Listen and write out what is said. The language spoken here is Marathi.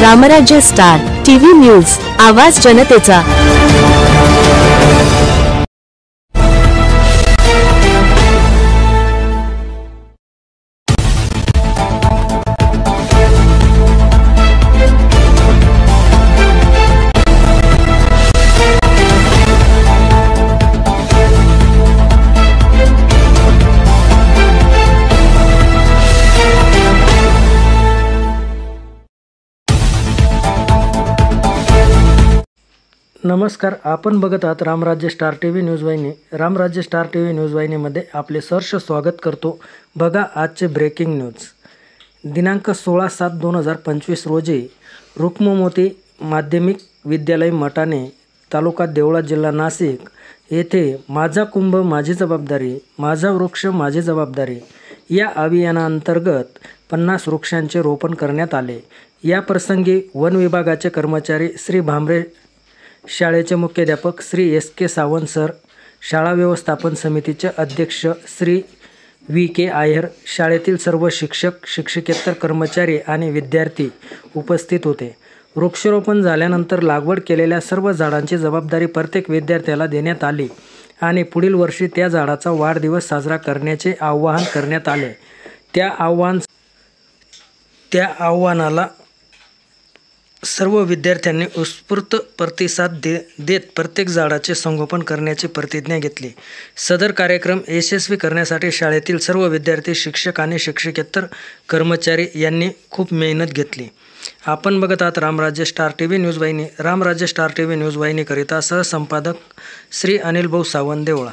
रामराज्य स्टार टीव्ही न्यूज, आवाज जनतेचा। नमस्कार, आपण बघत आहात रामराज्य स्टार टीव्ही न्यूज वाहिनी। रामराज्य स्टार टीव्ही न्यूज वाहिनीमध्ये आपले सहर्ष स्वागत करतो। बघा आजचे ब्रेकिंग न्यूज। दिनांक 16/7/2025 रोजी रुक्ममोती माध्यमिक विद्यालय मटाणे, तालुका देवळा, जिल्हा नाशिक येथे माझा कुंभ माझी जबाबदारी, माझा वृक्ष माझी जबाबदारी या अभियानांतर्गत 50 वृक्षांचे रोपण करण्यात आले। या प्रसंगी वन विभागाचे कर्मचारी, श्री भामरे शाळेचे मुख्याध्यापक श्री SK सावंत सर, शाळा व्यवस्थापन समितीचे अध्यक्ष श्री VK आयर, शाळेतील सर्व शिक्षक, शिक्षकेतर कर्मचारी आणि विद्यार्थी उपस्थित होते। वृक्षारोपण झाल्यानंतर लागवड केलेल्या सर्व झाडांची जबाबदारी प्रत्येक विद्यार्थ्याला देण्यात आली आणि पुढील वर्षी त्या झाडाचा वाढदिवस साजरा करण्याचे आवाहन करण्यात आले। त्या आव्हानाला सर्व विद्यार्थ्यांनी उत्स्फूर्त प्रतिसाद देत प्रत्येक झाडाचे संगोपन करण्याची प्रतिज्ञा घेतली। सदर कार्यक्रम यशस्वी करण्यासाठी शाळेतील सर्व विद्यार्थी, शिक्षक आणि शिक्षकेतर कर्मचारी यांनी खूप मेहनत घेतली। आपण बघत आहात रामराज्य स्टार टीव्ही न्यूज वाहिनी। रामराज्य स्टार टीव्ही न्यूज वाहिनीकरिता सहसंपादक श्री अनिल भाऊ सावंत, देवळा।